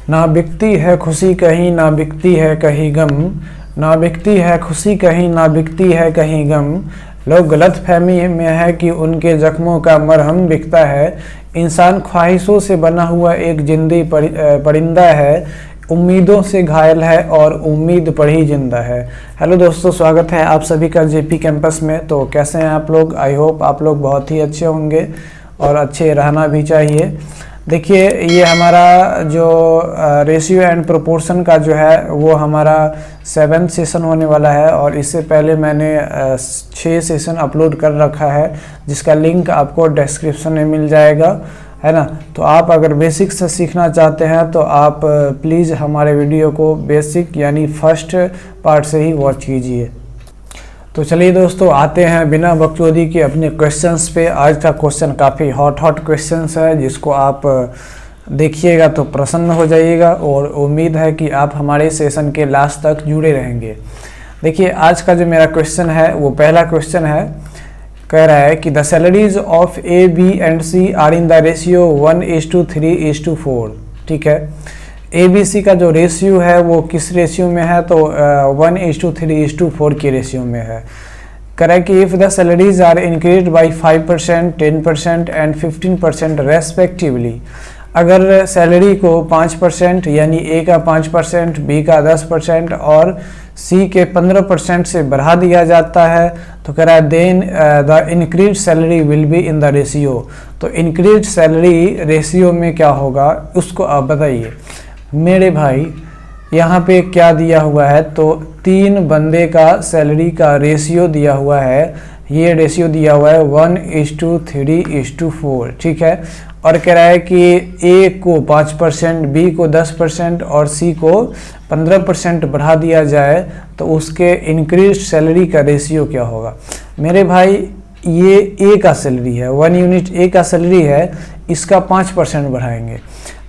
ना बिकती है खुशी कहीं ना बिकती है कहीं गम, ना बिकती है खुशी कहीं ना बिकती है कहीं गम। लोग गलत फहमी में है कि उनके जख्मों का मरहम बिकता है। इंसान ख्वाहिशों से बना हुआ एक जिंदी परिंदा है, उम्मीदों से घायल है और उम्मीद पर ही जिंदा है। हेलो दोस्तों, स्वागत है आप सभी का जेपी कैंपस में। तो कैसे हैं आप लोग? आई होप आप लोग बहुत ही अच्छे होंगे और अच्छे रहना भी चाहिए। देखिए, ये हमारा जो रेशियो एंड प्रोपोर्शन का जो है वो हमारा 7th सेशन होने वाला है और इससे पहले मैंने 6 सेशन अपलोड कर रखा है, जिसका लिंक आपको डिस्क्रिप्शन में मिल जाएगा, है ना। तो आप अगर बेसिक से सीखना चाहते हैं तो आप प्लीज़ हमारे वीडियो को बेसिक यानी फर्स्ट पार्ट से ही वॉच कीजिए। तो चलिए दोस्तों, आते हैं बिना बकचोदी के अपने क्वेश्चंस पे। आज का क्वेश्चन काफ़ी हॉट क्वेश्चंस है, जिसको आप देखिएगा तो प्रसन्न हो जाइएगा और उम्मीद है कि आप हमारे सेशन के लास्ट तक जुड़े रहेंगे। देखिए, आज का जो मेरा क्वेश्चन है वो पहला क्वेश्चन है। कह रहा है कि the salaries of A, B and C are in the ratio 1:3:4। ठीक है, ए बी सी का जो रेशियो है वो किस रेशियो में है? तो 1:3:4 के रेशियो में है। करेक्ट कि if the salaries are increase by 5%, 10% and 15% respectively. अगर सैलरी को 5% यानी ए का 5%, बी का 10% और सी के 15% से बढ़ा दिया जाता है तो कह रहा है then the increase salary will be in the ratio. तो इंक्रीज सैलरी रेशियो में क्या होगा उसको आप बताइए मेरे भाई। यहाँ पे क्या दिया हुआ है? तो 3 बंदे का सैलरी का रेशियो दिया हुआ है। ये रेशियो दिया हुआ है 1:3:4। ठीक है, और कह रहा है कि ए को 5%, बी को 10% और सी को 15% बढ़ा दिया जाए तो उसके इंक्रीज सैलरी का रेशियो क्या होगा? मेरे भाई, ये ए का सैलरी है, 1 यूनिट ए का सैलरी है, इसका 5% बढ़ाएंगे।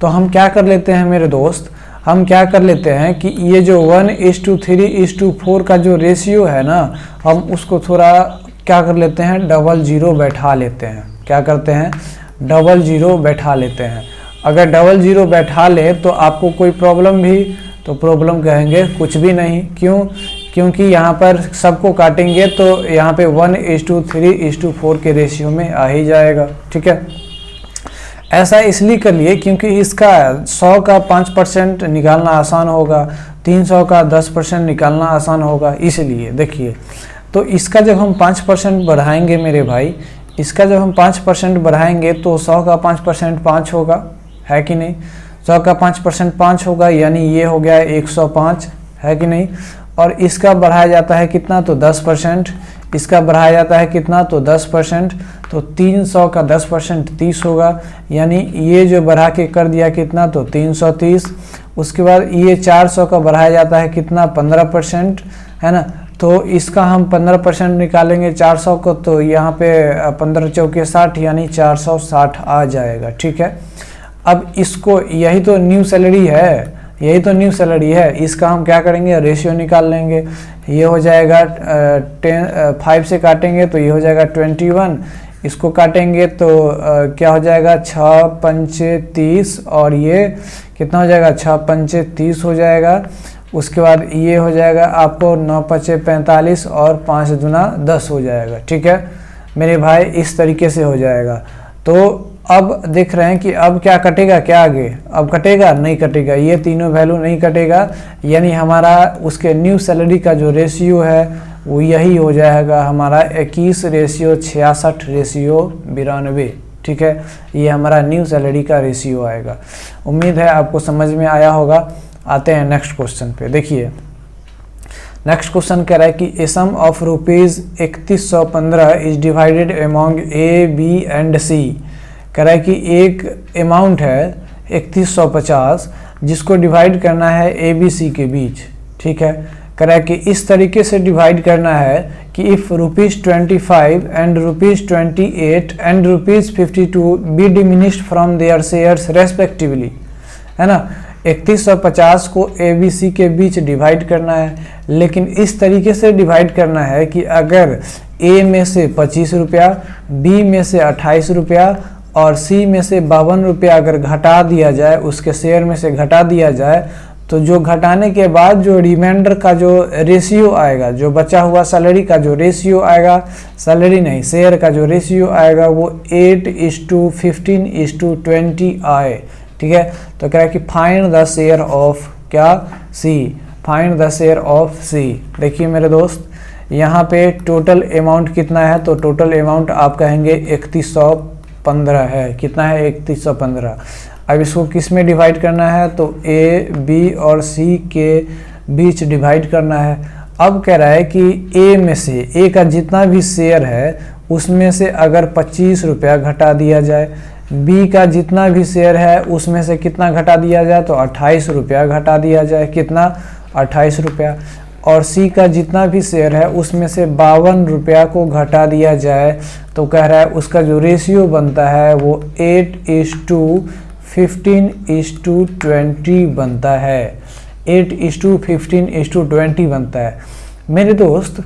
तो हम क्या कर लेते हैं मेरे दोस्त, हम क्या कर लेते हैं कि ये जो 1:3:4 का जो रेशियो है ना, हम उसको थोड़ा क्या कर लेते हैं, 00 बैठा लेते हैं। क्या करते हैं? 00 बैठा लेते हैं। अगर 00 बैठा ले तो आपको कोई प्रॉब्लम भी? तो प्रॉब्लम कहेंगे कुछ भी नहीं। क्यों? क्योंकि यहाँ पर सबको काटेंगे तो यहाँ पे 1:3:4 के रेशियो में आ ही जाएगा। ठीक है, ऐसा इसलिए कर लिए क्योंकि इसका 100 का 5% निकालना आसान होगा, 300 का 10% निकालना आसान होगा, इसलिए। देखिए, तो इसका जब हम 5% बढ़ाएंगे मेरे भाई, इसका जब हम 5% बढ़ाएंगे तो 100 का 5% 5 होगा, है कि नहीं? 100 का 5% 5 होगा, यानी ये हो गया 105, है कि नहीं? और इसका बढ़ाया जाता है कितना? तो 10%। इसका बढ़ाया जाता है कितना? तो 10%। तो 300 का 10% 30 होगा, यानी ये जो बढ़ा के कर दिया कितना? तो 330। उसके बाद ये 400 का बढ़ाया जाता है कितना? 15%, है ना। तो इसका हम 15% निकालेंगे 400 को, तो यहाँ पे 15 चौके 60 यानी 460 आ जाएगा। ठीक है, अब इसको, यही तो न्यू सैलरी है, यही तो न्यू सैलरी है, इसका हम क्या करेंगे? रेशियो निकाल लेंगे। ये हो जाएगा 5 से काटेंगे तो ये हो जाएगा 21। इसको काटेंगे तो क्या हो जाएगा? 6×5 30 और ये कितना हो जाएगा? 6×5 30 हो जाएगा। उसके बाद ये हो जाएगा आपको 9×5 45 और 5×2 10 हो जाएगा। ठीक है मेरे भाई, इस तरीके से हो जाएगा। तो अब देख रहे हैं कि अब क्या कटेगा? क्या आगे अब कटेगा? नहीं कटेगा, ये तीनों वैल्यू नहीं कटेगा, यानी हमारा उसके न्यू सैलरी का जो रेशियो है वो यही हो जाएगा हमारा 21:66:92। ठीक है, ये हमारा न्यू सैलरी का रेशियो आएगा। उम्मीद है आपको समझ में आया होगा। आते हैं नेक्स्ट क्वेश्चन पे। देखिए, नेक्स्ट क्वेश्चन कह रहा है कि a sum of ₹3115 is divided among A, B and C. कह रहा है कि एक अमाउंट है 3150 जिसको डिवाइड करना है ए, बी, सी के बीच। ठीक है, कह रहा है कि इस तरीके से डिवाइड करना है कि if ₹25 and ₹28 and ₹52 be diminished from their shares respectively, है ना। 3150 को ए, बी, सी के बीच डिवाइड करना है, लेकिन इस तरीके से डिवाइड करना है कि अगर ए में से 25 रुपया, बी में से 28 रुपया और सी में से 52 रुपया अगर घटा दिया जाए, उसके शेयर में से घटा दिया जाए, तो जो घटाने के बाद जो रिमाइंडर का जो रेशियो आएगा, जो बचा हुआ सैलरी का जो रेशियो आएगा, सैलरी नहीं शेयर का जो रेशियो आएगा वो 8:15:20 आए। ठीक है, तो कह रहा है कि फाइंड द शेयर ऑफ क्या सी, फाइंड द शेयर ऑफ सी। देखिए मेरे दोस्त, यहाँ पे टोटल अमाउंट कितना है, तो टोटल अमाउंट आप कहेंगे 3115 है। कितना है? 3115। अब इसको किस में डिवाइड करना है, तो ए, बी और सी के बीच डिवाइड करना है। अब कह रहा है कि ए में से, ए का जितना भी शेयर है उसमें से अगर 25 रुपया घटा दिया जाए, बी का जितना भी शेयर है उसमें से कितना घटा दिया जाए, तो 28 रुपया घटा दिया जाए। कितना? 28 रुपया। और सी का जितना भी शेयर है उसमें से 52 रुपया को घटा दिया जाए, तो कह रहा है उसका जो रेशियो बनता है वो 8:15:20 बनता है। 8:15:20 बनता है। मेरे दोस्त,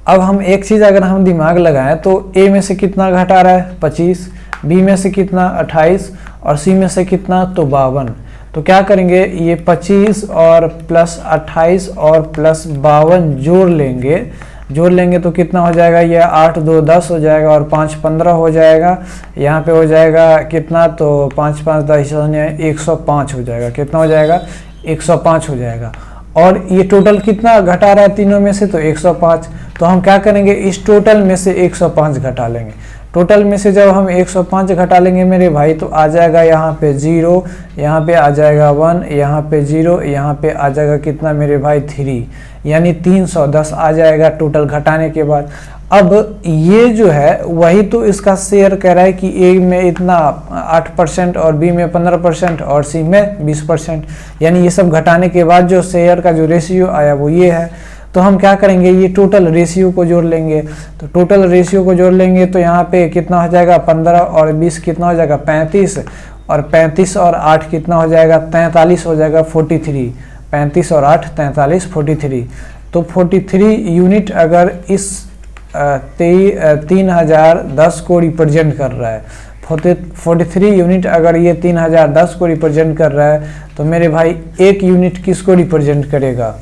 अब हम एक चीज़ अगर हम दिमाग लगाएं तो ए में से कितना घटा रहा है? 25, बी में से कितना? 28 और सी में से कितना? तो 52। तो क्या करेंगे, ये 25 और प्लस 28 और प्लस 52 जोड़ लेंगे तो कितना हो जाएगा? ये 8 2 10 हो जाएगा और 5 15 हो जाएगा। यहाँ पे हो जाएगा कितना? तो 5 5 10 105 हो जाएगा। कितना हो जाएगा? 105 हो जाएगा। और ये टोटल कितना घटा रहा है तीनों में से? तो 105। तो हम क्या करेंगे, इस टोटल में से 105 घटा लेंगे। टोटल में से जब हम 105 घटा लेंगे मेरे भाई, तो आ जाएगा यहाँ पे 0, यहाँ पे आ जाएगा 1, यहाँ पे 0, यहाँ पे आ जाएगा कितना मेरे भाई? 3, यानी 310 आ जाएगा टोटल घटाने के बाद। अब ये जो है वही तो इसका शेयर कह रहा है कि ए में इतना 8% और बी में 15% और सी में 20%, यानी ये सब घटाने के बाद जो शेयर का जो रेशियो आया वो ये है। तो हम क्या करेंगे, ये टोटल रेशियो को जोड़ लेंगे। तो टोटल रेशियो को जोड़ लेंगे तो यहाँ पे कितना हो जाएगा? 15 और 20 कितना हो जाएगा? 35, और 35 और 8 कितना हो जाएगा? 43 हो जाएगा। 43, 35 और 8 43, 43। तो 43 यूनिट अगर इस 3010 को रिप्रेजेंट कर रहा है, 43 यूनिट अगर ये 3010 को रिप्रेजेंट कर रहा है, तो मेरे भाई एक यूनिट किसको रिप्रेजेंट करेगा?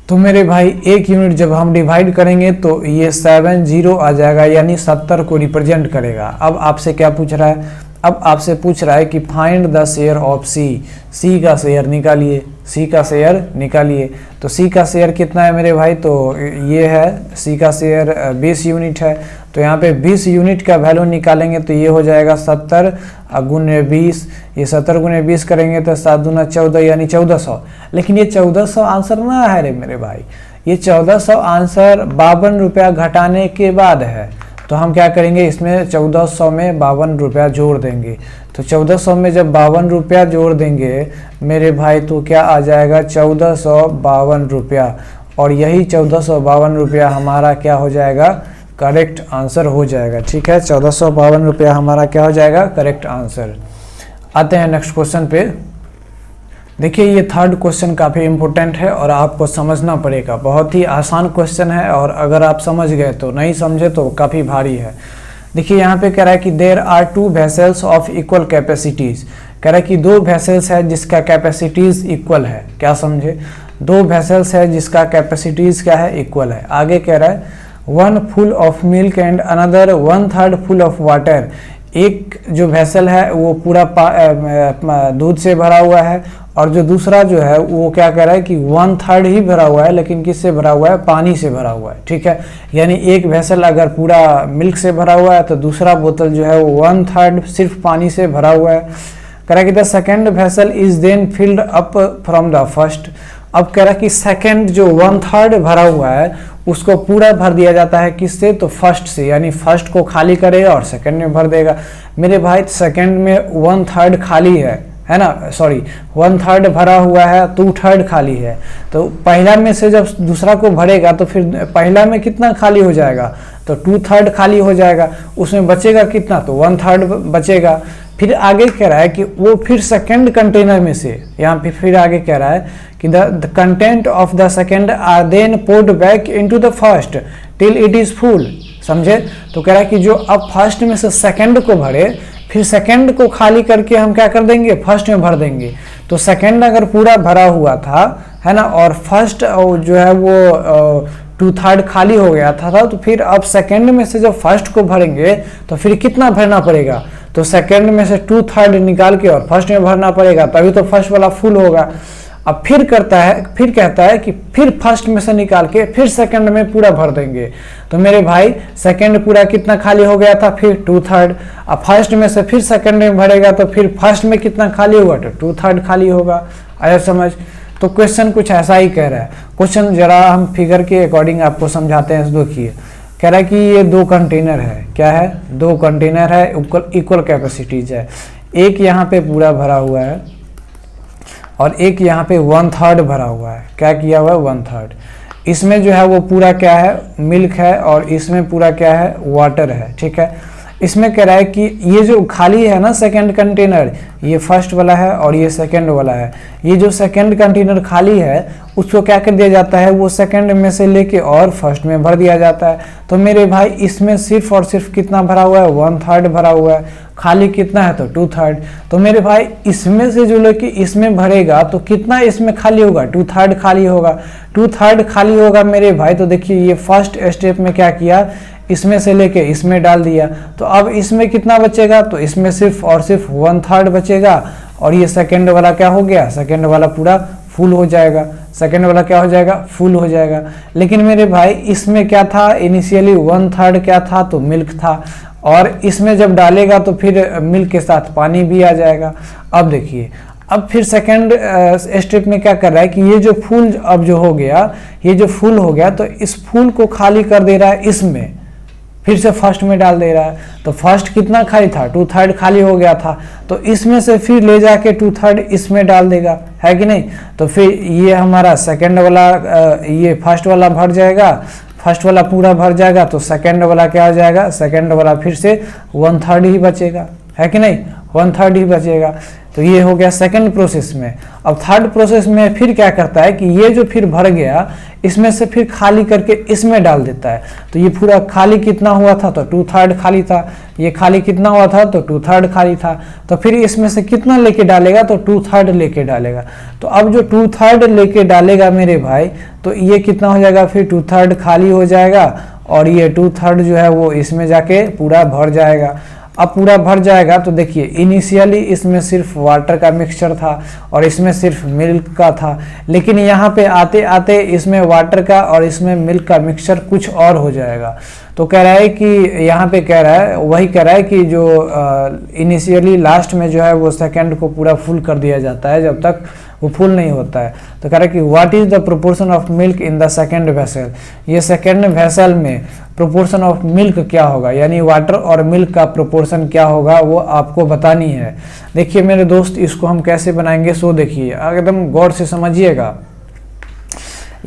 तो मेरे भाई एक यूनिट जब हम डिवाइड करेंगे तो ये 70 आ जाएगा, यानी 70 को रिप्रेजेंट करेगा। अब आपसे क्या पूछ रहा है? अब आपसे पूछ रहा है कि फाइंड द शेयर ऑफ सी, सी का शेयर निकालिए, सी का शेयर निकालिए। तो सी का शेयर कितना है मेरे भाई? तो ये है, सी का शेयर 20 यूनिट है। तो यहाँ पे 20 यूनिट का वैल्यू निकालेंगे तो ये हो जाएगा 70 गुने 20। ये 70 गुने 20 करेंगे तो 7 दूना 14, यानी 1400। लेकिन ये 1400 आंसर ना है रे मेरे भाई, ये 1400 आंसर 52 रुपया घटाने के बाद है। तो हम क्या करेंगे, इसमें 1400 में 52 रुपया जोड़ देंगे। तो 1400 में जब 52 रुपया जोड़ देंगे मेरे भाई, तो क्या आ जाएगा? 1452 रुपया। और यही 1452 रुपया हमारा क्या हो जाएगा? करेक्ट आंसर हो जाएगा। ठीक है, 1452 रुपया हमारा क्या हो जाएगा? Correct answer. आते हैं नेक्स्ट क्वेश्चन पे। देखिए, ये थर्ड क्वेश्चन काफ़ी इंपॉर्टेंट है और आपको समझना पड़ेगा। बहुत ही आसान क्वेश्चन है और अगर आप समझ गए तो, नहीं समझे तो काफ़ी भारी है। देखिए यहाँ पे कह रहा है कि there are 2 vessels of equal capacities. कह रहा है कि 2 वेसल्स है जिसका कैपेसिटीज़ इक्वल है। क्या समझे? 2 वेसल्स है जिसका कैपेसिटीज़ क्या है? इक्वल है। आगे कह रहा है 1 full of milk and another 1/3 full of water. एक जो वेसल है वो पूरा दूध से भरा हुआ है और जो दूसरा जो है वो क्या कह रहा है कि 1/3 ही भरा हुआ है, लेकिन किससे भरा हुआ है? पानी से भरा हुआ है। ठीक है, यानी एक वेसल अगर पूरा मिल्क से भरा हुआ है तो दूसरा बोतल जो है वो 1/3 सिर्फ पानी से भरा हुआ है। कह रहा है कि the second vessel is then filled up from the first. अब कह रहा है कि सेकेंड जो 1/3 भरा हुआ है उसको पूरा भर दिया जाता है किससे? तो फर्स्ट से, यानी फर्स्ट को खाली करेगा और सेकंड में भर देगा। मेरे भाई सेकंड में 1/3 खाली है ना, सॉरी 1/3 भरा हुआ है, 2/3 खाली है। तो पहला में से जब दूसरा को भरेगा तो फिर पहला में कितना खाली हो जाएगा? तो 2/3 खाली हो जाएगा। उसमें बचेगा कितना? तो 1/3 बचेगा। फिर आगे कह रहा है कि वो फिर सेकंड कंटेनर में से, यहाँ पे फिर आगे कह रहा है कि the content of the second are then poured back into the first till it is full. समझे। तो कह रहा है कि जो अब फर्स्ट में से सेकंड को भरे, फिर सेकंड को खाली करके हम क्या कर देंगे, फर्स्ट में भर देंगे। तो सेकंड अगर पूरा भरा हुआ था, है ना, और फर्स्ट जो है वो 2/3 खाली हो गया था, तो फिर अब सेकंड में से जब फर्स्ट को भरेंगे तो फिर कितना भरना पड़ेगा, तो सेकंड में से 2/3 निकाल के और फर्स्ट में भरना पड़ेगा, तभी तो फर्स्ट वाला फुल होगा। अब फिर कहता है कि फिर फर्स्ट में से निकाल के फिर सेकंड में पूरा भर देंगे। तो मेरे भाई सेकंड पूरा कितना खाली हो गया था, फिर 2/3। अब फर्स्ट में से फिर सेकंड में भरेगा तो फिर फर्स्ट में कितना खाली होगा, तो 2/3 खाली होगा। आया समझ। तो क्वेश्चन कुछ ऐसा ही कह रहा है। क्वेश्चन जरा हम फिगर के अकॉर्डिंग आपको समझाते हैं। देखिए कह रहा है कि ये 2 कंटेनर है, क्या है, 2 कंटेनर है, इक्वल कैपेसिटीज है। एक यहाँ पे पूरा भरा हुआ है और एक यहाँ पे 1/3 भरा हुआ है। क्या किया हुआ है, 1/3। इसमें जो है वो पूरा क्या है, मिल्क है, और इसमें पूरा क्या है, वाटर है। ठीक है। इसमें कह रहा है कि ये जो खाली है ना सेकंड कंटेनर, ये फर्स्ट वाला है और ये सेकंड वाला है। ये जो सेकंड कंटेनर खाली है उसको क्या कर दिया जाता है, वो सेकंड में से लेके और फर्स्ट में भर दिया जाता है। तो मेरे भाई इसमें सिर्फ और सिर्फ कितना भरा हुआ है, 1/3 भरा हुआ है। खाली कितना है, तो 2/3। तो मेरे भाई इसमें से जो लेके इसमें भरेगा तो कितना इसमें खाली होगा, 2/3 खाली होगा। 2/3 खाली होगा मेरे भाई। तो देखिए ये फर्स्ट स्टेप में क्या किया, इसमें से लेके इसमें डाल दिया। तो अब इसमें कितना बचेगा, तो इसमें सिर्फ और सिर्फ 1/3 बचेगा। और ये सेकंड वाला क्या हो गया, सेकंड वाला पूरा फुल हो जाएगा। सेकंड वाला क्या हो जाएगा, फुल हो जाएगा। लेकिन मेरे भाई इसमें क्या था, इनिशियली 1/3 क्या था, तो मिल्क था। और इसमें जब डालेगा तो फिर मिल्क के साथ पानी भी आ जाएगा। अब देखिए अब फिर सेकंड स्टेप में क्या कर रहा है कि ये जो फुल अब जो हो गया, ये जो फुल हो गया, तो इस फुल को खाली कर दे रहा है, इसमें फिर से फर्स्ट में डाल दे रहा है। तो फर्स्ट कितना खाली था, 2/3 खाली हो गया था। तो इसमें से फिर ले जाके 2/3 इसमें डाल देगा, है कि नहीं। तो फिर ये हमारा सेकंड वाला ये फर्स्ट वाला भर जाएगा, फर्स्ट वाला पूरा भर जाएगा। तो सेकंड वाला क्या हो जाएगा, सेकंड वाला फिर से 1/3 ही बचेगा, है कि नहीं, 1/3 ही बचेगा। तो ये हो गया सेकंड प्रोसेस में। अब थर्ड प्रोसेस में फिर क्या करता है कि ये जो फिर भर गया, इसमें से फिर खाली करके इसमें डाल देता है। तो ये पूरा खाली कितना हुआ था, तो 2/3 खाली था। ये खाली कितना हुआ था, तो 2/3 खाली था। तो फिर इसमें से कितना लेके डालेगा, तो 2/3 लेके डालेगा। तो अब जो 2/3 लेके डालेगा मेरे भाई, तो ये कितना हो जाएगा, फिर 2/3 खाली हो जाएगा और ये 2/3 जो है वो इसमें जाके पूरा भर जाएगा। अब पूरा भर जाएगा तो देखिए इनिशियली इसमें सिर्फ वाटर का मिक्सचर था और इसमें सिर्फ मिल्क का था, लेकिन यहाँ पे आते आते इसमें वाटर का और इसमें मिल्क का मिक्सचर कुछ और हो जाएगा। तो कह रहा है कि यहाँ पे कह रहा है, वही कह रहा है कि जो इनिशियली लास्ट में जो है वो सेकंड को पूरा फुल कर दिया जाता है जब तक वो फुल नहीं होता है। तो कह रहा है कि what is the proportion of milk in the second vessel, ये सेकंड वेसल में प्रोपोर्शन ऑफ मिल्क क्या होगा, यानी वाटर और मिल्क का प्रोपोर्शन क्या होगा वो आपको बतानी है। देखिए मेरे दोस्त इसको हम कैसे बनाएंगे, सो देखिए एकदम गौर से समझिएगा।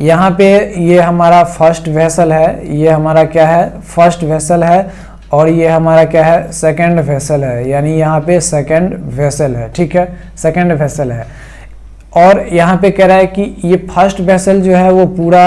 यहाँ पे ये हमारा फर्स्ट वेसल है, ये हमारा क्या है, फर्स्ट वेसल है, और ये हमारा क्या है, सेकंड वेसल है, यानी यहाँ पे सेकंड वेसल है, ठीक है, सेकंड वेसल है। और यहाँ पे कह रहा है कि ये फर्स्ट वेसल जो है वो पूरा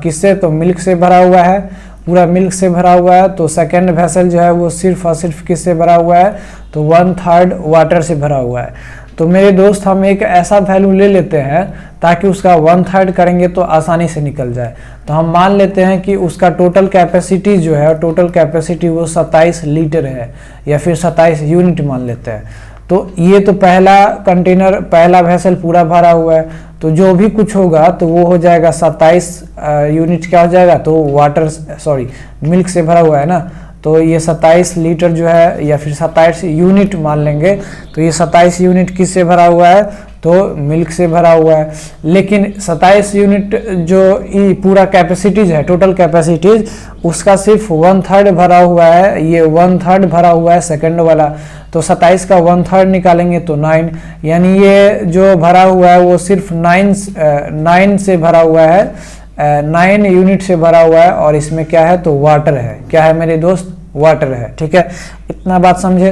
किससे, तो मिल्क से भरा हुआ है, पूरा मिल्क से भरा हुआ है। तो सेकंड वेसल जो है वो सिर्फ और सिर्फ किससे भरा हुआ है, तो 1/3 वाटर से भरा हुआ है। तो मेरे दोस्त हम एक ऐसा वैल्यू ले लेते हैं ताकि उसका 1/3 करेंगे तो आसानी से निकल जाए। तो हम मान लेते हैं कि उसका टोटल कैपेसिटी जो है, टोटल कैपेसिटी वो 27 लीटर है या फिर 27 यूनिट मान लेते हैं। तो ये तो पहला कंटेनर, पहला वेसल पूरा भरा हुआ है, तो जो भी कुछ होगा तो वो हो जाएगा 27 यूनिट क्या हो जाएगा, तो वाटर सॉरी मिल्क से भरा हुआ है ना, तो ये 27 लीटर जो है या फिर 27 यूनिट मान लेंगे। तो ये 27 यूनिट किससे भरा हुआ है, तो मिल्क से भरा हुआ है। लेकिन 27 यूनिट जो ये पूरा कैपेसिटीज है, टोटल कैपेसिटीज, उसका सिर्फ 1/3 भरा हुआ है, ये 1/3 भरा हुआ है सेकंड वाला। तो 27 का 1/3 निकालेंगे तो 9, यानी ये जो भरा हुआ है वो सिर्फ 9 से भरा हुआ है, 9 यूनिट से भरा हुआ है। और इसमें क्या है, तो वाटर है, क्या है मेरे दोस्त, वाटर है, ठीक है। इतना बात समझे,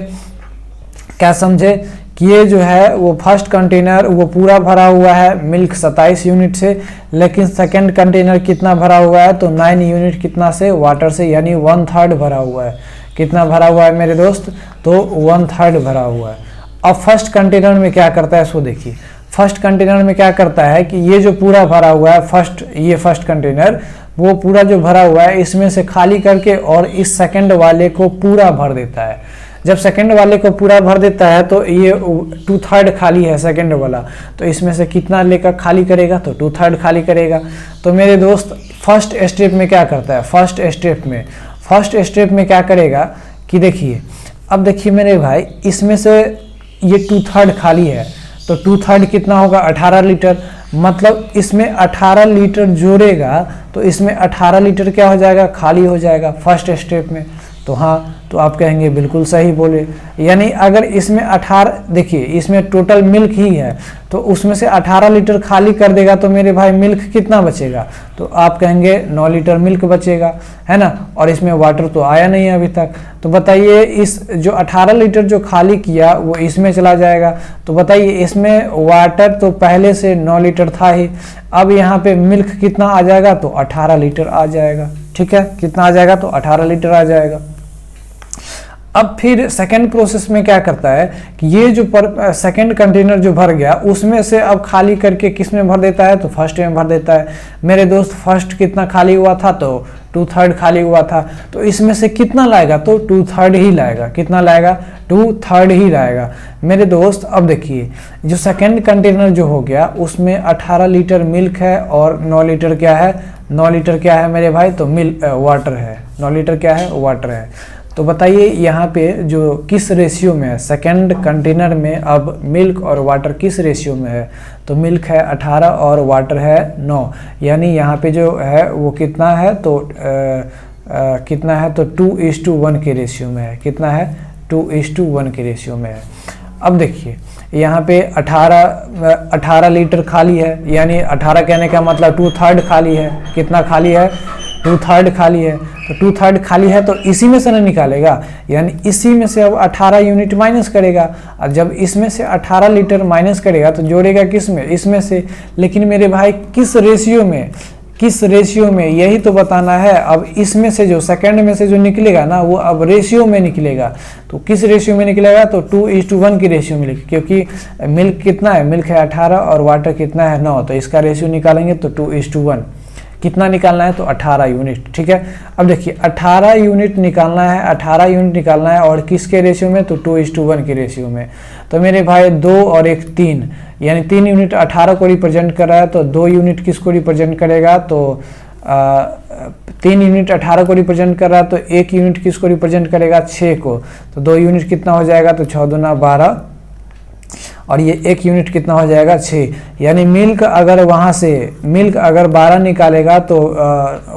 क्या समझे कि ये जो है वो फर्स्ट कंटेनर वो पूरा भरा हुआ है मिल्क 27 यूनिट से, लेकिन सेकंड कंटेनर कितना भरा हुआ है तो 9 यूनिट कितना से, वाटर से, यानी 1/3 भरा हुआ है। कितना भरा हुआ है मेरे दोस्त, तो 1/3 भरा हुआ है। अब फर्स्ट कंटेनर में क्या करता है सो देखिए, फर्स्ट कंटेनर में क्या करता है कि ये जो पूरा भरा हुआ है ये फर्स्ट कंटेनर वो पूरा जो भरा हुआ है इसमें से खाली करके और इस सेकंड वाले को पूरा भर देता है। जब सेकंड वाले को पूरा भर देता है तो ये 2/3 खाली है सेकंड वाला, तो इसमें से कितना लेकर खाली करेगा, तो 2/3 खाली करेगा। तो मेरे दोस्त फर्स्ट स्टेप में क्या करता है, फर्स्ट स्टेप में क्या करेगा कि देखिए, अब देखिए मेरे भाई, इसमें से ये 2/3 खाली है, तो 2/3 कितना होगा, 18 लीटर। मतलब इसमें 18 लीटर जोड़ेगा तो इसमें 18 लीटर क्या हो जाएगा, खाली हो जाएगा फर्स्ट स्टेप में। तो हाँ, तो आप कहेंगे बिल्कुल सही बोले। यानी अगर इसमें 18, देखिए इसमें टोटल मिल्क ही है, तो उसमें से 18 लीटर खाली कर देगा तो मेरे भाई मिल्क कितना बचेगा, तो आप कहेंगे 9 लीटर मिल्क बचेगा, है ना। और इसमें वाटर तो आया नहीं है अभी तक, तो बताइए इस जो 18 लीटर जो खाली किया वो इसमें चला जाएगा, तो बताइए इसमें वाटर तो पहले से 9 लीटर था ही, अब यहाँ पे मिल्क कितना आ जाएगा, तो 18 लीटर आ जाएगा। ठीक है, कितना आ जाएगा, तो 18 लीटर आ जाएगा। अब फिर सेकंड प्रोसेस में क्या करता है कि ये जो सेकंड कंटेनर जो भर गया उसमें से अब खाली करके किस में भर देता है, तो फर्स्ट में भर देता है। मेरे दोस्त फर्स्ट कितना खाली हुआ था, तो 2/3 खाली हुआ था, तो इसमें से कितना लाएगा, तो 2/3 ही लाएगा। कितना लाएगा, 2/3 ही लाएगा मेरे दोस्त। अब देखिए जो सेकंड कंटेनर जो हो गया उसमें 18 लीटर मिल्क है और 9 लीटर क्या है, 9 लीटर क्या है मेरे भाई, तो वाटर है। 9 लीटर क्या है, वाटर है। तो बताइए यहाँ पे जो किस रेशियो में है, सेकंड कंटेनर में अब मिल्क और वाटर किस रेशियो में है, तो मिल्क है 18 और वाटर है 9, यानी यहाँ पे जो है वो कितना है, तो कितना है, तो 2:1 के रेशियो में है। कितना है, 2:1 के रेशियो में है। अब देखिए यहाँ पे 18 लीटर खाली है, यानी 18 कहने का मतलब 2/3 खाली है। कितना खाली है, 2/3 खाली है, तो 2/3 खाली है तो इसी में से ना निकालेगा, यानी इसी में से अब 18 यूनिट माइनस करेगा, और जब इसमें से 18 लीटर माइनस करेगा तो जोड़ेगा किस में, इसमें से। लेकिन मेरे भाई किस रेशियो में, किस रेशियो में, यही तो बताना है। अब इसमें से जो सेकंड में से जो निकलेगा ना वो अब रेशियो में निकलेगा, तो किस रेशियो में निकलेगा, तो 2:1 की रेशियो में, क्योंकि मिल्क कितना है, मिल्क है 18 और वाटर कितना है 9, तो इसका रेशियो निकालेंगे तो 2:1। कितना निकालना है, तो 18 यूनिट। ठीक है, अब देखिए 18 यूनिट निकालना है, 18 यूनिट निकालना है और किसके रेशियो में, तो 2:1 के रेशियो में। तो मेरे भाई 2 और 1 3, यानी 3 यूनिट 18 को रिप्रेजेंट कर रहा है, तो 2 यूनिट किसको रिप्रेजेंट करेगा, तो 3 यूनिट 18 को रिप्रेजेंट कर रहा है, तो 1 यूनिट किसको रिप्रेजेंट करेगा, 6 को। तो 2 यूनिट कितना हो जाएगा, तो 6 दूना 12, और ये 1 यूनिट कितना हो जाएगा, 6। यानी मिल्क अगर वहाँ से मिल्क अगर 12 निकालेगा तो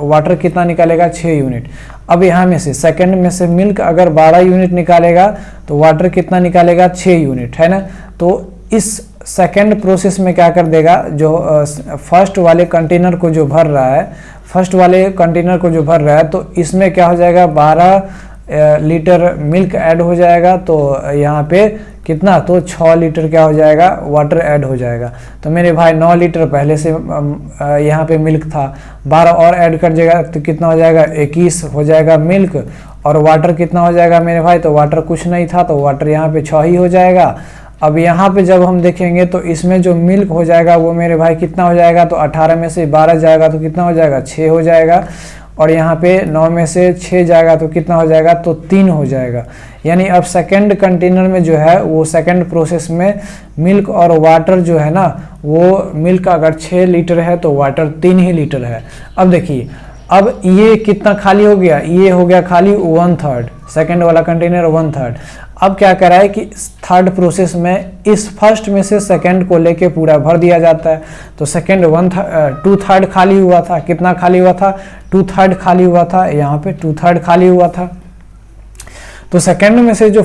वाटर कितना निकालेगा, 6 यूनिट। अब यहाँ में से सेकंड में से मिल्क अगर 12 यूनिट निकालेगा तो वाटर कितना निकालेगा, 6 यूनिट, है ना। तो इस सेकंड प्रोसेस में क्या कर देगा, जो फर्स्ट वाले कंटेनर को जो भर रहा है, फर्स्ट वाले कंटेनर को जो भर रहा है, तो इसमें क्या हो जाएगा, 12 लीटर मिल्क ऐड हो जाएगा, तो यहाँ पे कितना, तो 6 लीटर क्या हो जाएगा, वाटर ऐड हो जाएगा। तो मेरे भाई 9 लीटर पहले से यहाँ पे मिल्क था, 12 और ऐड कर जाएगा तो कितना हो जाएगा, 21 हो जाएगा मिल्क, और वाटर कितना हो जाएगा मेरे भाई, तो वाटर कुछ नहीं था, तो वाटर यहाँ पे 6 ही हो जाएगा। अब यहाँ पे जब हम देखेंगे तो इसमें जो मिल्क हो जाएगा वो मेरे भाई कितना हो जाएगा, तो 18 में से 12 जाएगा तो कितना हो जाएगा, 6 हो जाएगा, और यहाँ पे 9 में से 6 जाएगा तो कितना हो जाएगा, तो 3 हो जाएगा। यानी अब सेकंड कंटेनर में जो है वो सेकंड प्रोसेस में मिल्क और वाटर जो है ना, वो मिल्क अगर 6 लीटर है तो वाटर 3 ही लीटर है। अब देखिए, अब ये कितना खाली हो गया, ये हो गया खाली 1/3, सेकंड वाला कंटेनर 1/3। अब क्या करा है कि थर्ड प्रोसेस में इस फर्स्ट में से सेकंड को लेके पूरा भर दिया जाता है। तो सेकंड 2/3 खाली हुआ था, कितना खाली हुआ था, 2/3 खाली हुआ था, यहाँ पे 2/3 खाली हुआ था। तो सेकंड में से जो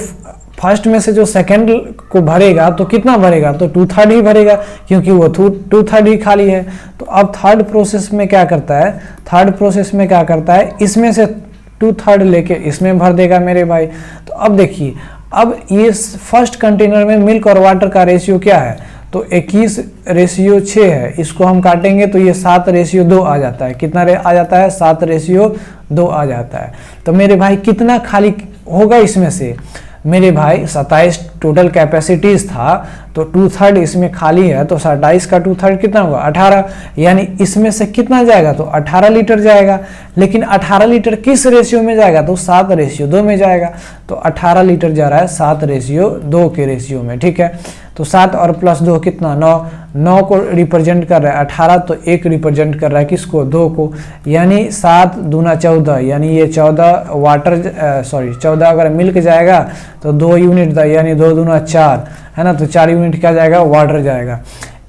फर्स्ट में से जो सेकंड को भरेगा तो कितना भरेगा, तो 2/3 ही भरेगा, क्योंकि वो 2/3 ही खाली है। तो अब थर्ड प्रोसेस में क्या करता है, थर्ड प्रोसेस में क्या करता है, इसमें से 2/3 लेके इसमें भर देगा मेरे भाई। तो अब देखिए, अब ये फर्स्ट कंटेनर में मिल्क और वाटर का रेशियो क्या है, तो 21:6 है। इसको हम काटेंगे तो ये 7:2 आ जाता है। कितना आ जाता है, 7:2 आ जाता है। तो मेरे भाई कितना खाली होगा इसमें से, मेरे भाई 27 टोटल कैपेसिटीज था, तो 2/3 इसमें खाली है, तो 27 का 2/3 कितना होगा, 18। यानी इसमें से कितना जाएगा, तो 18 लीटर जाएगा। लेकिन 18 लीटर किस रेशियो में जाएगा, तो 7:2 में जाएगा। तो 18 लीटर जा रहा है 7:2 के रेशियो में, ठीक है। तो 7 और प्लस 2 कितना, 9 को रिप्रेजेंट कर रहा है 18, तो 1 रिप्रेजेंट कर रहा है किसको, 2 को। यानी 7 दूना 14, यानी ये 14 वाटर 14 अगर मिल्क जाएगा तो 2 यूनिट यानी 2 दूना 4 है ना, तो 4 यूनिट क्या जाएगा, वाटर जाएगा।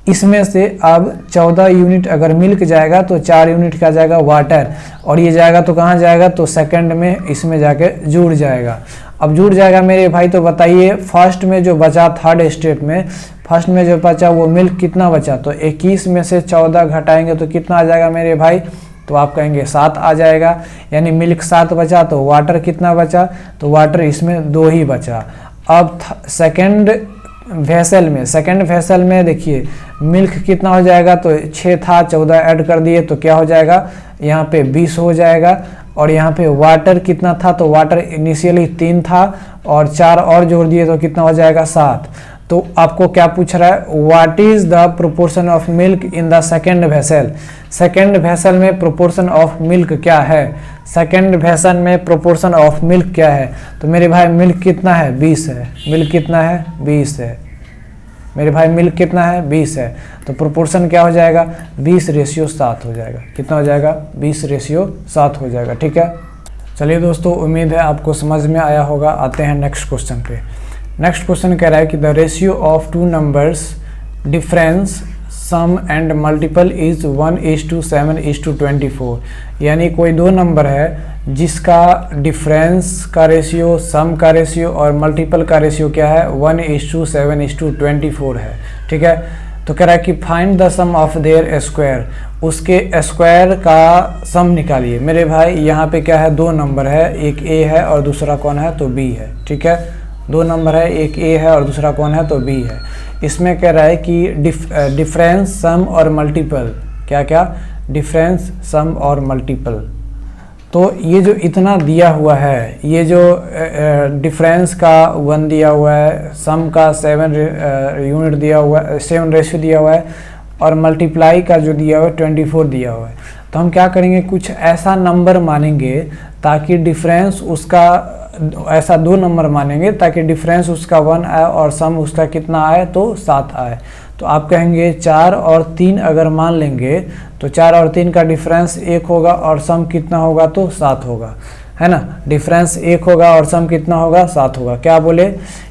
इसमें से अब 14 यूनिट अगर मिल्क जाएगा तो 4 यूनिट का जाएगा वाटर, और ये जाएगा तो कहाँ जाएगा, तो सेकंड में इसमें जाके जुड़ जाएगा। अब जुड़ जाएगा मेरे भाई, तो बताइए फर्स्ट में जो बचा, थर्ड स्टेप में फर्स्ट में जो बचा वो मिल्क कितना बचा, तो 21 में से 14 घटाएंगे तो कितना आ जाएगा मेरे भाई, तो आप कहेंगे 7 आ जाएगा। यानी मिल्क 7 बचा, तो वाटर कितना बचा, तो वाटर इसमें 2 ही बचा। अब सेकंड वेसल में देखिए मिल्क कितना हो जाएगा, तो 6 था, 14 ऐड कर दिए तो क्या हो जाएगा, यहाँ पे 20 हो जाएगा। और यहाँ पे वाटर कितना था, तो वाटर इनिशियली 3 था और 4 और जोड़ दिए तो कितना हो जाएगा, 7। तो आपको क्या पूछ रहा है, what is the proportion of milk in the second vessel. Second vessel में प्रोपोर्शन ऑफ मिल्क क्या है, सेकेंड वेसल में प्रोपोर्शन ऑफ मिल्क क्या है, तो मेरे भाई मिल्क कितना है, 20 है। मिल्क कितना है, 20 है मेरे भाई, मिल्क कितना है, 20 है। तो प्रोपोर्शन क्या हो जाएगा, 20:7 हो जाएगा। कितना हो जाएगा, 20:7 हो जाएगा, ठीक है। चलिए दोस्तों, उम्मीद है आपको समझ में आया होगा। आते हैं नेक्स्ट क्वेश्चन पे। नेक्स्ट क्वेश्चन कह रहा है कि the ratio of 2 numbers difference sum and multiple is 1:7:24। यानी कोई 2 नंबर है जिसका डिफरेंस का रेशियो, सम का रेशियो और मल्टीपल का रेशियो क्या है, 1:7:24 है, ठीक है। तो कह रहा है कि find the sum of their square, उसके स्क्वायर का सम निकालिए। मेरे भाई यहाँ पे क्या है, 2 नंबर है, एक ए है और दूसरा कौन है, तो बी है, ठीक है। 2 नंबर है, एक ए है और दूसरा कौन है, तो बी है। इसमें कह रहा है कि डिफरेंस, सम और मल्टीपल, क्या क्या, डिफरेंस, सम और मल्टीपल। तो ये जो इतना दिया हुआ है, ये जो डिफरेंस का 1 दिया हुआ है, सम का 7 यूनिट दिया हुआ है, 7 रेशियो दिया हुआ है, और मल्टीप्लाई का जो दिया हुआ है 24 दिया हुआ है। तो हम क्या करेंगे, कुछ ऐसा नंबर मानेंगे ताकि डिफरेंस उसका, ऐसा 2 नंबर मानेंगे ताकि डिफरेंस उसका 1 आए और सम उसका कितना आए, तो 7 आए। तो आप कहेंगे 4 और 3 अगर मान लेंगे तो 4 और 3 का डिफरेंस 1 होगा और सम कितना होगा, तो 7 होगा, है ना। डिफरेंस 1 होगा और सम कितना होगा, 7 होगा। क्या बोले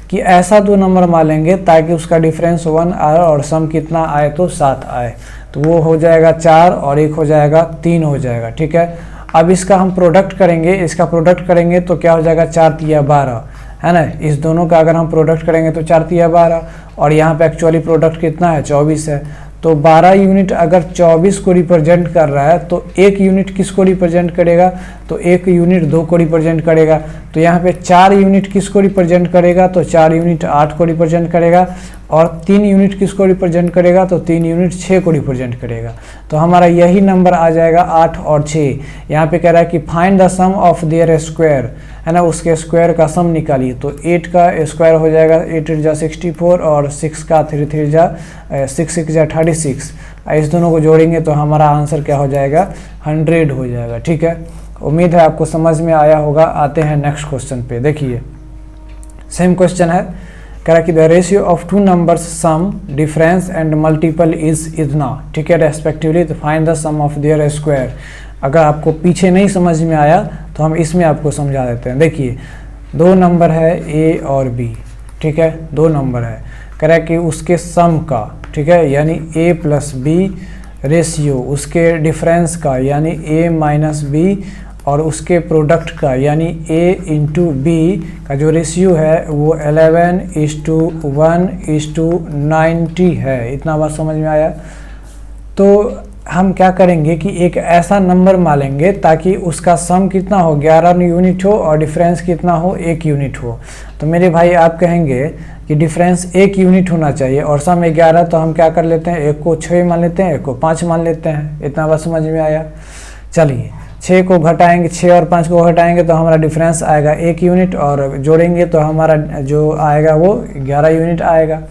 कि ऐसा 2 नंबर मान लेंगे ताकि उसका डिफरेंस 1 आए और सम कितना आए, तो 7 आए। तो वो हो जाएगा 4 और 1 हो जाएगा 3 हो जाएगा, ठीक है। अब इसका हम प्रोडक्ट करेंगे, इसका प्रोडक्ट करेंगे तो क्या हो जाएगा, 4 तिया 12, है ना। इस दोनों का अगर हम प्रोडक्ट करेंगे तो 4 तिया 12, और यहाँ पे एक्चुअली प्रोडक्ट कितना है, 24 है। तो 12 यूनिट अगर 24 को रिप्रेजेंट कर रहा है तो 1 यूनिट किसको रिप्रेजेंट करेगा, तो 1 यूनिट 2 को रिप्रेजेंट करेगा। तो यहाँ पे 4 यूनिट किसको रिप्रेजेंट करेगा, तो 4 यूनिट 8 को रिप्रेजेंट करेगा, और 3 यूनिट किसको रिप्रेजेंट करेगा, तो 3 यूनिट 6 को रिप्रेजेंट करेगा। तो हमारा यही नंबर आ जाएगा 8 और 6। यहाँ पे कह रहा है कि find the sum of their square, है ना, उसके स्क्वायर का सम निकालिए। तो 8 का स्क्वायर हो जाएगा 8 × 64 और 6 का 3 3 6 6 36। इस दोनों को जोड़ेंगे तो हमारा आंसर क्या हो जाएगा, 100 हो जाएगा, ठीक है। उम्मीद है आपको समझ में आया होगा। आते हैं नेक्स्ट क्वेश्चन पे। देखिए सेम क्वेश्चन है, कह रहा कि the ratio of 2 numbers sum difference and multiple is इतना, ठीक है, रेस्पेक्टिवली। तो find the sum of their square. अगर आपको पीछे नहीं समझ में आया तो हम इसमें आपको समझा देते हैं। देखिए 2 नंबर है ए और बी, ठीक है, 2 नंबर है। कह रहा है कि उसके सम का, ठीक है, यानी ए प्लस बी रेशियो, उसके डिफरेंस का यानी ए माइनस बी, और उसके प्रोडक्ट का यानी ए इंटू बी का जो रेशियो है वो 11:1:90 है। इतना बात समझ में आया। तो हम क्या करेंगे कि एक ऐसा नंबर मानेंगे ताकि उसका सम कितना हो 11 यूनिट हो और डिफरेंस कितना हो 1 यूनिट हो। तो मेरे भाई आप कहेंगे कि डिफरेंस 1 यूनिट होना चाहिए और सम 11, तो हम क्या कर लेते हैं, एक को 6 मान लेते हैं, एक को 5 मान लेते हैं। इतना बात समझ में आया। चलिए 6 को घटाएंगे, 6 और 5 को घटाएंगे तो हमारा डिफरेंस आएगा 1 यूनिट, और जोड़ेंगे तो हमारा जो आएगा वो 11 यूनिट आएगा।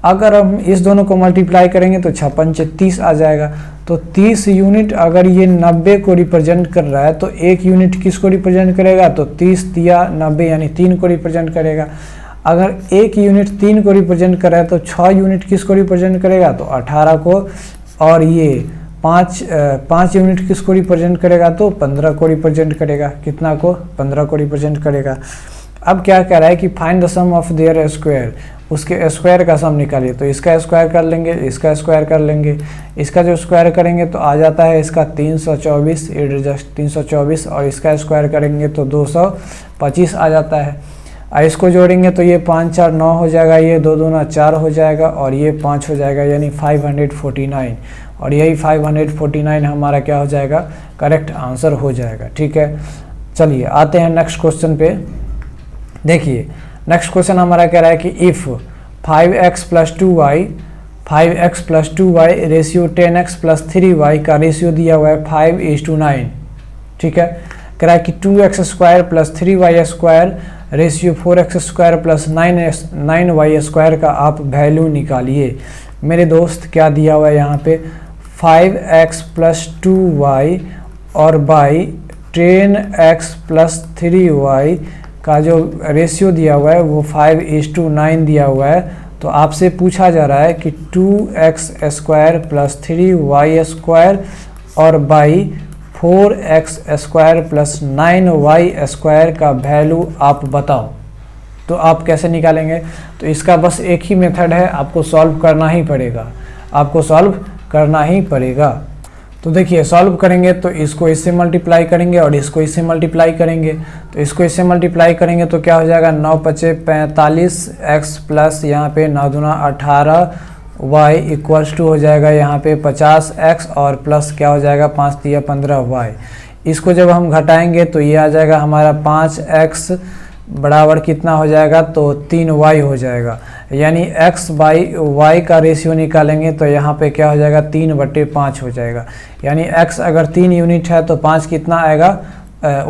अगर हम इस दोनों को मल्टीप्लाई करेंगे तो 6 पंचे 30 आ जाएगा। तो 30 यूनिट अगर ये 90 को रिप्रेजेंट कर रहा है तो 1 यूनिट किसको रिप्रेजेंट करेगा, तो 30 तिया 90 यानी 3 को रिप्रेजेंट करेगा। अगर 1 यूनिट 3 को रिप्रेजेंट कर रहा है तो 6 यूनिट किसको रिप्रेजेंट करेगा, तो 18 को, और ये 5 यूनिट किसको रिप्रेजेंट करेगा, तो 15 को रिप्रेजेंट करेगा। कितना को, 15 को रिप्रेजेंट करेगा। अब क्या कह रहा है कि find the sum of their square, उसके स्क्वायर का सम निकालिए। तो इसका स्क्वायर कर लेंगे, इसका स्क्वायर कर लेंगे, इसका जो स्क्वायर करेंगे तो आ जाता है इसका 324, इट जस्ट 324, और इसका स्क्वायर करेंगे तो 225 आ जाता है। इसको जोड़ेंगे तो ये 5 4 9 हो जाएगा, ये 2 दूना 4 हो जाएगा, और ये 5 हो जाएगा, यानी 549, और यही 549 हमारा क्या हो जाएगा, करेक्ट आंसर हो जाएगा। ठीक है, चलिए आते हैं नेक्स्ट क्वेश्चन पे। देखिए नेक्स्ट क्वेश्चन हमारा कह रहा है कि if 5x + 2y ratio 10x + 3y का रेशियो दिया हुआ है 5:9। ठीक है, कह रहा है कि 2x² + 3y² ratio 4x² + 9y² का आप वैल्यू निकालिए। मेरे दोस्त क्या दिया हुआ है यहाँ पे, 5x + 2y और बाई 10x + 3y का जो रेशियो दिया हुआ है वो 5:9 दिया हुआ है। तो आपसे पूछा जा रहा है कि 2x² + 3y² और बाई 4x² + 9y² का वैल्यू आप बताओ। तो आप कैसे निकालेंगे, तो इसका बस एक ही मेथड है, आपको सॉल्व करना ही पड़ेगा, आपको सॉल्व करना ही पड़ेगा। तो देखिए सॉल्व करेंगे तो इसको इससे मल्टीप्लाई करेंगे और इसको इससे मल्टीप्लाई करेंगे। तो इसको इससे मल्टीप्लाई करेंगे तो क्या हो जाएगा, 9 पचे 45x प्लस यहाँ पे 9 दूना 18y इक्वल्स टू हो जाएगा यहाँ पे 50x और प्लस क्या हो जाएगा 5 तिया 15y। इसको जब हम घटाएंगे तो ये आ जाएगा हमारा 5x बराबर कितना हो जाएगा, तो 3y हो जाएगा। यानी x/y का रेशियो निकालेंगे तो यहाँ पे क्या हो जाएगा, 3/5 हो जाएगा। यानी x अगर 3 यूनिट है तो 5 कितना आएगा,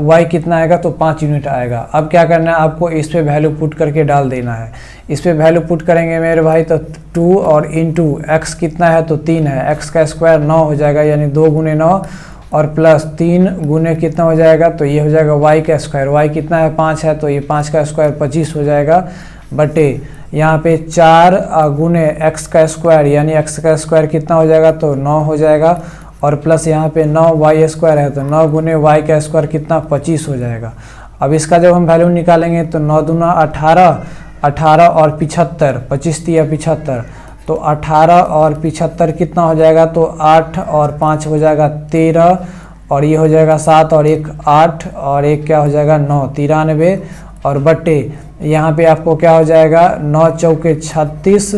y कितना आएगा, तो 5 यूनिट आएगा। अब क्या करना है आपको, इस पे वैल्यू पुट करके डाल देना है। इस पे वैल्यू पुट करेंगे मेरे भाई तो 2 और इंटू x कितना है, तो 3 है, x का स्क्वायर 9 हो जाएगा, यानी 2 × 9 और प्लस 3 गुने कितना हो जाएगा, तो ये हो जाएगा y का स्क्वायर, y कितना है 5 है, तो ये 5 का स्क्वायर 25 हो जाएगा, बटे यहाँ पे 4 गुने x का स्क्वायर, यानी x का स्क्वायर कितना हो जाएगा, तो 9 हो जाएगा, और प्लस यहाँ पे 9y² है, तो 9 गुने y का स्क्वायर कितना 25 हो जाएगा। अब इसका जब हम वैल्यू निकालेंगे तो 9 दूना 18, 18 और 75, 25 तिया 75, तो 18 और 75 कितना हो जाएगा, तो 8 और 5 हो जाएगा 13, और ये हो जाएगा 7 और 1 8 और 1 क्या हो जाएगा 9, 93, और बट्टे यहाँ पे आपको क्या हो जाएगा 9 चौके 36,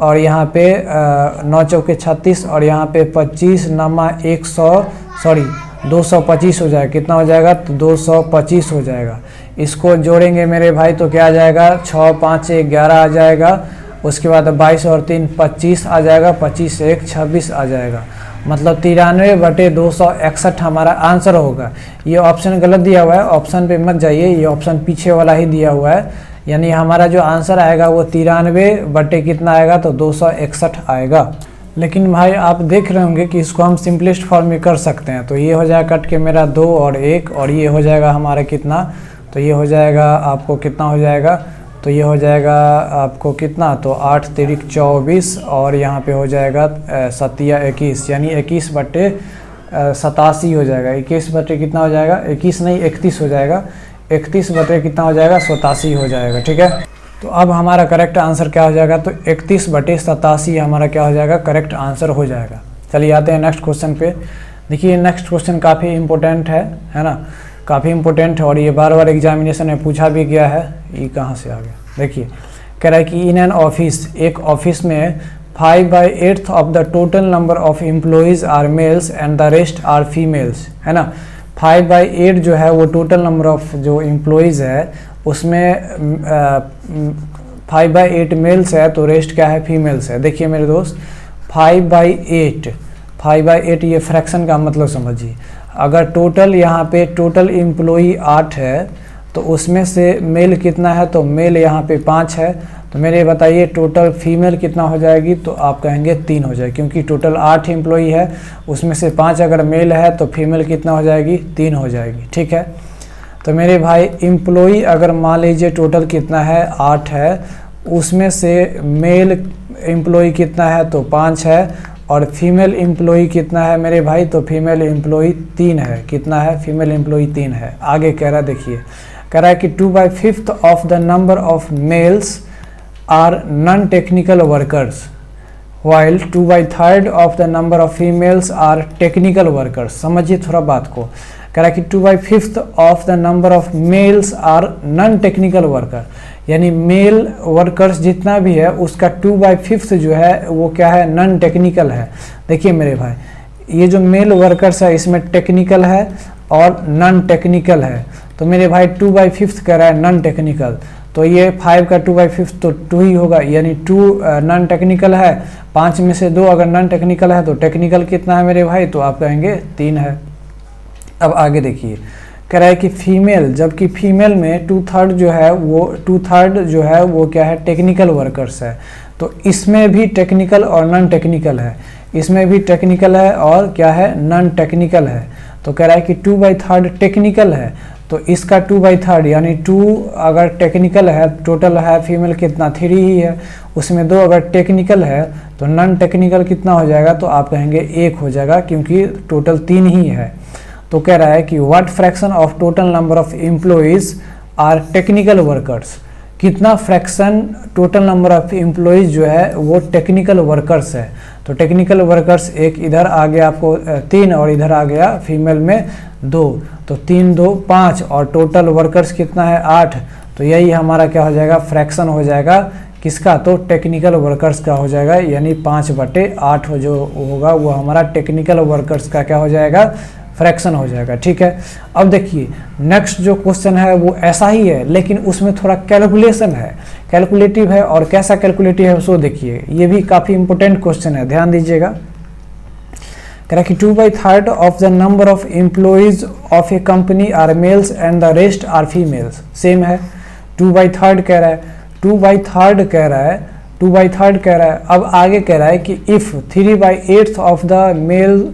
और यहाँ पे 9 चौके 36 और यहाँ पे 25 नमा 225 हो जाएगा। कितना हो जाएगा, तो 225 हो जाएगा। इसको जोड़ेंगे मेरे भाई तो क्या आ जाएगा, 6 5 1 11 आ जाएगा, उसके बाद 22 और 3 25 आ जाएगा, 25 1 26 आ जाएगा, मतलब 93/261 हमारा आंसर होगा। ये ऑप्शन गलत दिया हुआ है, ऑप्शन पे मत जाइए, ये ऑप्शन पीछे वाला ही दिया हुआ है, यानी हमारा जो आंसर आएगा वो 93 कितना आएगा, तो 261 आएगा। लेकिन भाई आप देख रहे होंगे कि इसको हम सिंपलेस्ट फॉर्म में कर सकते हैं। तो ये हो जाएगा कट के मेरा 2 और 1, और ये हो जाएगा हमारा कितना, तो ये हो जाएगा आपको कितना हो जाएगा, तो ये हो जाएगा आपको कितना, तो 8 3 24, और यहाँ पे हो जाएगा 7 21, यानी 21/87 हो जाएगा। 21 कितना हो जाएगा, 21 नहीं 31 हो जाएगा, 31 कितना हो जाएगा 87 हो जाएगा। ठीक है, तो अब हमारा करेक्ट आंसर क्या हो जाएगा, तो 31/87 हमारा क्या हो जाएगा, करेक्ट आंसर हो जाएगा। चलिए आते हैं नेक्स्ट क्वेश्चन पे। देखिए नेक्स्ट क्वेश्चन काफ़ी इंपॉर्टेंट है ना, काफ़ी इंपॉर्टेंट है, और ये बार बार एग्जामिनेशन में पूछा भी गया है। ये कहाँ से आ गया, देखिए कह रहा है कि इन एन ऑफिस, एक ऑफिस में 5/8 of the total number of employees are males and the rest are females, है ना। 5/8 जो है वो टोटल नंबर ऑफ जो एम्प्लॉयज़ है उसमें 5/8 मेल्स है तो रेस्ट क्या है, फीमेल्स है। देखिए मेरे दोस्त 5/8 ये फ्रैक्शन का मतलब समझिए। अगर टोटल यहाँ पे टोटल एम्प्लॉई 8 है तो उसमें से मेल कितना है, तो मेल यहाँ पे 5 है, तो मेरे बताइए टोटल फीमेल कितना हो जाएगी, तो आप कहेंगे 3 हो जाएगी, क्योंकि टोटल 8 एम्प्लॉई है उसमें से 5 अगर मेल है तो फीमेल कितना हो जाएगी, 3 हो जाएगी। ठीक है, तो मेरे भाई एम्प्लॉई अगर मान लीजिए टोटल कितना है, 8 है, उसमें से मेल एम्प्लॉई कितना है, तो 5 है, और फीमेल एम्प्लॉई कितना है मेरे भाई, तो फीमेल एम्प्लॉई 3 है। कितना है, फीमेल एम्प्लॉई 3 है। आगे कह रहा है, देखिए कह रहा है कि 2/5 of the number of males are non technical workers while 2/3 of the number of females are technical workers. समझिए थोड़ा बात को, कह रहा है कि 2/5 of the number of males are non technical worker, यानी मेल वर्कर्स जितना भी है उसका 2/5 जो है वो क्या है, नॉन टेक्निकल है। देखिए मेरे भाई ये जो मेल वर्कर्स है इसमें टेक्निकल है और नॉन टेक्निकल है, तो मेरे भाई 2/5 कह रहा है नॉन टेक्निकल, तो ये 5 का 2/5 तो 2 ही होगा, यानी 2 नॉन टेक्निकल है, 5 में से 2 अगर नॉन टेक्निकल है तो टेक्निकल कितना है मेरे भाई, तो आप कहेंगे 3 है। अब आगे देखिए कह रहा है कि फीमेल, जबकि फीमेल में 2/3 जो है वो क्या है, टेक्निकल वर्कर्स है, तो इसमें भी टेक्निकल और नॉन टेक्निकल है, इसमें भी टेक्निकल है और क्या है, नॉन टेक्निकल है। तो कह रहा है कि 2/3 टेक्निकल है, तो इसका 2/3 यानी 2 अगर टेक्निकल है, टोटल है फीमेल कितना, 3 ही है, उसमें 2 अगर टेक्निकल है तो नॉन टेक्निकल कितना हो जाएगा, तो आप कहेंगे 1 हो जाएगा, क्योंकि टोटल 3 ही है। तो कह रहा है कि what fraction of total number of employees are technical workers, कितना fraction total number of employees जो है वो टेक्निकल वर्कर्स है। तो टेक्निकल वर्कर्स एक इधर आ गया आपको 3 और इधर आ गया फीमेल में 2, तो 3 2 5 और टोटल वर्कर्स कितना है 8, तो यही हमारा क्या हो जाएगा, फ्रैक्शन हो जाएगा किसका, तो टेक्निकल वर्कर्स का हो जाएगा, यानी 5/8 जो होगा वो हमारा टेक्निकल वर्कर्स का क्या हो जाएगा, फ्रैक्शन हो जाएगा। ठीक है, अब देखिए नेक्स्ट जो क्वेश्चन है वो ऐसा ही है, लेकिन उसमें थोड़ा कैलकुलेशन है, कैलकुलेटिव है, और कैसा कैलकुलेटिव है उसको देखिए, ये भी काफ़ी इंपॉर्टेंट क्वेश्चन है, ध्यान दीजिएगा। कह रहा है कि 2/3 of the number of employees of a company are males and the rest are females, same है, 2/3 कह रहा है, 2/3 कह रहा है, 2/3 कह रहा है। अब आगे कह रहा है कि if 3/8 of the male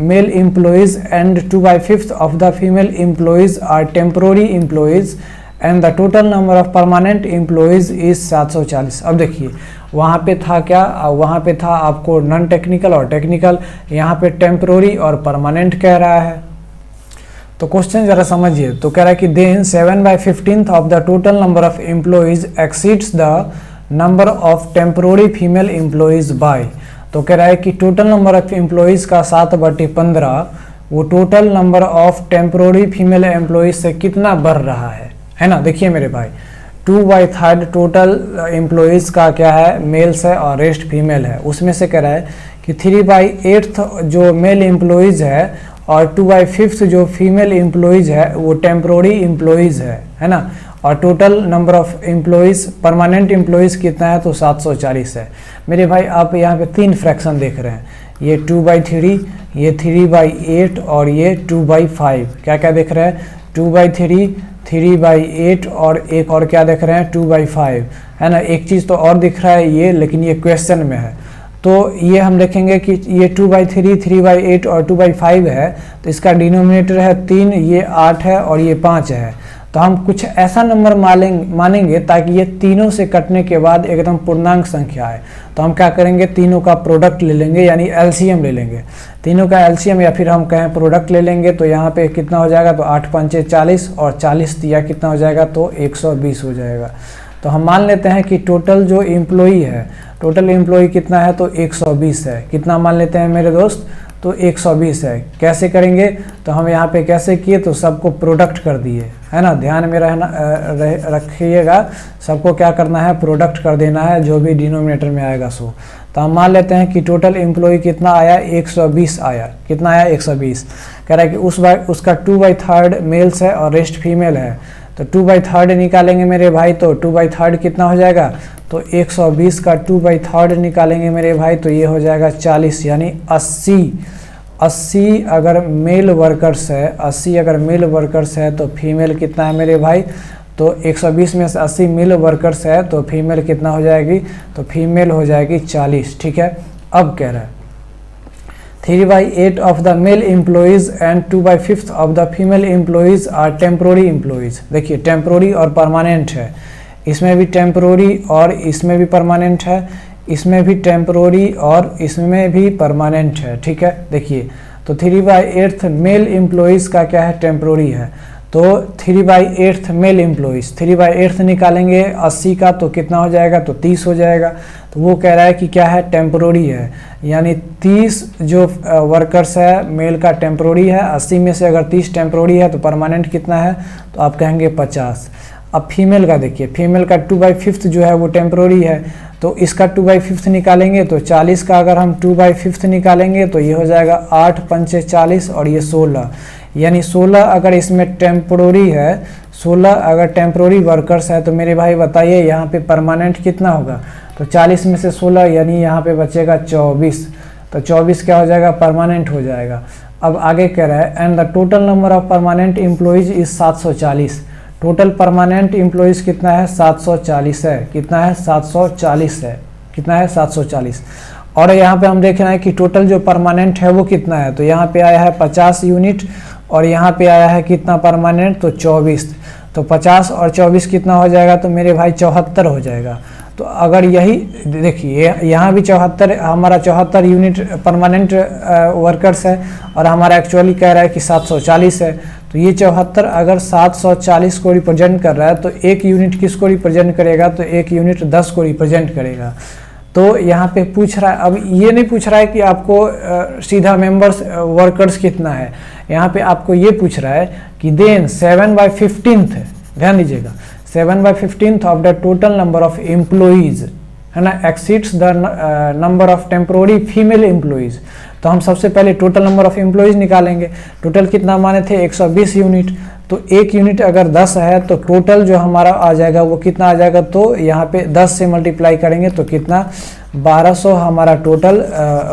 employees and 2/5 of the female employees are temporary employees and the total number of permanent employees is 740। अब देखिए वहाँ पे था क्या, वहाँ पे था आपको नॉन टेक्निकल और टेक्निकल, यहाँ पे टेम्परोरी और परमानेंट कह रहा है। तो क्वेश्चन जरा समझिए, तो कह रहा है कि then 7/15 of the total number of employees exceeds the number of temporary female employees by. तो कह रहा है कि टोटल नंबर ऑफ एम्प्लॉयज़ का 7/15 वो total number of temporary female employees से कितना बढ़ रहा है ना। देखिए मेरे भाई 2/3 टोटल एम्प्लॉयज़ का क्या है, मेल्स है और रेस्ट फीमेल है, उसमें से कह रहा है कि 3/8 जो मेल एम्प्लॉयज़ है और 2/5 जो फीमेल एम्प्लॉयज़ है वो टेम्परोरी एम्प्लॉयज़ है ना, और total number of employees permanent employees कितना है, तो 740 है। मेरे भाई आप यहाँ पे 3 फ्रैक्शन देख रहे हैं, ये 2/3, ये 3/8 और ये 2/5। क्या क्या देख रहे हैं, 2/3, 3/8 और एक और क्या देख रहे हैं, 2/5, है ना। एक चीज़ तो और दिख रहा है ये, लेकिन ये क्वेश्चन में है, तो ये हम देखेंगे कि ये 2/3, 3/8 और 2/5 है, तो इसका डिनोमिनेटर है 3, ये 8 है और ये 5 है। तो हम कुछ ऐसा नंबर मानेंगे ताकि ये तीनों से कटने के बाद एकदम पूर्णांक संख्या है। तो हम क्या करेंगे, तीनों का प्रोडक्ट ले लेंगे, यानी एलसीएम ले लेंगे, तीनों का एलसीएम या फिर हम कहें प्रोडक्ट ले लेंगे। तो यहाँ पे कितना हो जाएगा, तो 8 पंचे 40 और 40 दिया कितना हो जाएगा, तो 120 हो जाएगा। तो हम मान लेते हैं कि टोटल जो एम्प्लॉई है, टोटल एम्प्लॉई कितना है, तो 120 है। कितना मान लेते हैं मेरे दोस्त, तो 120 है। कैसे करेंगे, तो हम यहाँ पे कैसे किए, तो सबको प्रोडक्ट कर दिए, है ना, ध्यान में रखिएगा, सबको क्या करना है, प्रोडक्ट कर देना है जो भी डिनोमिनेटर में आएगा सो। तो हम मान लेते हैं कि टोटल एम्प्लॉय कितना आया, 120 आया। कितना आया, 120। कह रहा है कि उसका 2/3 मेल्स है और रेस्ट फीमेल है, तो 2/3 निकालेंगे मेरे भाई, तो 2/3 कितना हो जाएगा, तो 120 का 2/3 निकालेंगे मेरे भाई, तो ये हो जाएगा 40, यानी 80 अगर मेल वर्कर्स है, 80 अगर मेल वर्कर्स है तो फीमेल कितना है मेरे भाई, तो 120 में से 80 मेल वर्कर्स है तो फीमेल कितना हो जाएगी, तो फीमेल हो जाएगी 40। ठीक है, अब कह रहा है 3/8 of the male employees and 2/5 of the female employees are temporary employees. देखिए टेम्प्रोरी और परमानेंट है, इसमें भी टेम्प्रोरी और इसमें भी परमानेंट है, इसमें भी टेम्प्रोरी और इसमें भी परमानेंट है। ठीक है, देखिए तो 3/8 मेल एम्प्लॉइज का क्या है, टेम्प्रोरी है, तो 3/8 मेल एम्प्लॉइज, 3/8 निकालेंगे 80 का तो कितना हो जाएगा, तो 30 हो जाएगा। तो वो कह रहा है कि क्या है, टेम्प्रोरी है, यानी 30 जो वर्कर्स है मेल का टेम्प्रोरी है, 80 में से अगर 30 टेम्प्रोरी है तो परमानेंट कितना है, तो आप कहेंगे 50। अब फीमेल का देखिए, फीमेल का 2/5 जो है वो टेम्प्रोरी है, तो इसका 2/5 निकालेंगे तो 40 का अगर हम 2/5 निकालेंगे तो ये हो जाएगा 8 पंचे 40 और ये 16, यानी 16 अगर इसमें टेम्प्रोरी है, 16 अगर टेम्प्रोरी वर्कर्स है तो मेरे भाई बताइए यहाँ पे परमानेंट कितना होगा, तो 40 में से 16 यानी यहाँ पे बचेगा 24, तो 24 क्या हो जाएगा, परमानेंट हो जाएगा। अब आगे कह रहा है and the total number of permanent employees is 740। Total permanent employees कितना है, 740 है। कितना है, 740 है। कितना है, 740। और यहाँ पे हम देख रहे हैं कि टोटल जो परमानेंट है वो कितना है, तो यहाँ पे आया है 50 यूनिट और यहाँ पे आया है कितना परमानेंट, तो 24। तो 50 और 24 कितना हो जाएगा, तो मेरे भाई 74 हो जाएगा। तो अगर यही देखिए यहाँ भी 74, हमारा 74 यूनिट परमानेंट वर्कर्स है और हमारा एक्चुअली कह रहा है कि 740 है, तो ये 74 अगर 740 को रिप्रेजेंट कर रहा है तो एक यूनिट किसको रिप्रेजेंट करेगा, तो एक यूनिट 10 को रिप्रेजेंट करेगा। तो यहाँ पे पूछ रहा है, अब ये नहीं पूछ रहा है कि आपको सीधा मेंबर्स वर्कर्स कितना है, यहाँ पे आपको ये पूछ रहा है कि देन 7/15, ध्यान दीजिएगा, 7/15 of the total number of employees, है ना, exceeds the number of temporary female employees. तो हम सबसे पहले टोटल नंबर ऑफ एम्प्लॉइज निकालेंगे। टोटल कितना माने थे, 120 यूनिट, तो एक यूनिट अगर 10 है तो टोटल जो हमारा आ जाएगा वो कितना आ जाएगा, तो यहाँ पे 10 से मल्टीप्लाई करेंगे तो कितना, 1200 हमारा टोटल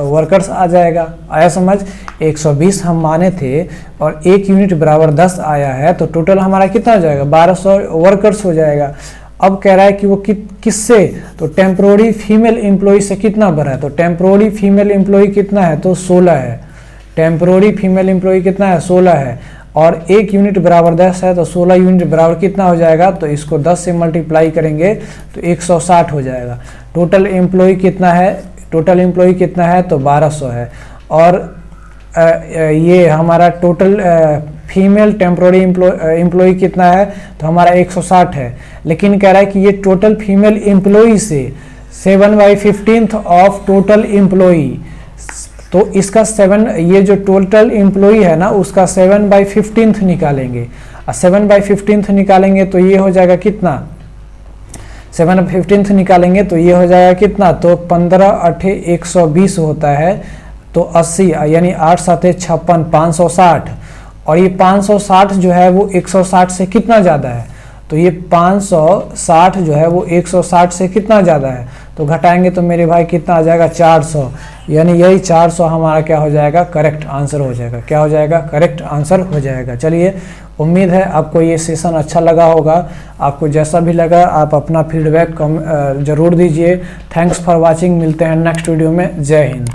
वर्कर्स आ जाएगा। आया समझ, 120 हम माने थे और एक यूनिट बराबर 10 आया है तो टोटल हमारा कितना हो जाएगा, 1200 वर्कर्स हो जाएगा। अब कह रहा है कि वो किससे, तो टेम्प्रोरी फीमेल एम्प्लॉय से कितना बढ़ा है, तो टेम्प्रोरी फीमेल एम्प्लॉय कितना है, तो 16 है। टेम्प्रोरी फीमेल एम्प्लॉय कितना है, 16 है, और एक यूनिट बराबर 10 है तो 16 यूनिट बराबर कितना हो जाएगा, तो इसको 10 से मल्टीप्लाई करेंगे तो 160 हो जाएगा। टोटल एम्प्लॉय कितना है, टोटल एम्प्लॉय कितना है, तो 1200 है। और ये हमारा टोटल फीमेल टेम्प्रोरी एम्प्लॉय कितना है, तो हमारा 160 है। लेकिन कह रहा है कि ये टोटल फीमेल एम्प्लॉय से 7/15 ऑफ टोटल एम्प्लॉय, तो इसका 7, ये जो टोटल एम्प्लॉय है ना उसका 7/15 निकालेंगे, और 7/15 निकालेंगे तो ये हो जाएगा कितना, 7/15 निकालेंगे तो ये हो जाएगा कितना, तो 15 8 120 होता है, तो 80 यानी 8 7 56 560, और ये 560 जो है वो 160 से कितना ज़्यादा है, तो ये 560 जो है वो 160 से कितना ज़्यादा है, तो घटाएंगे तो मेरे भाई कितना आ जाएगा, 400, यानी यही 400 हमारा क्या हो जाएगा, करेक्ट आंसर हो जाएगा। क्या हो जाएगा, करेक्ट आंसर हो जाएगा। चलिए, उम्मीद है आपको ये सेशन अच्छा लगा होगा। आपको जैसा भी लगा आप अपना फीडबैक ज़रूर दीजिए। थैंक्स फॉर वॉचिंग, मिलते हैं नेक्स्ट वीडियो में। जय हिंद।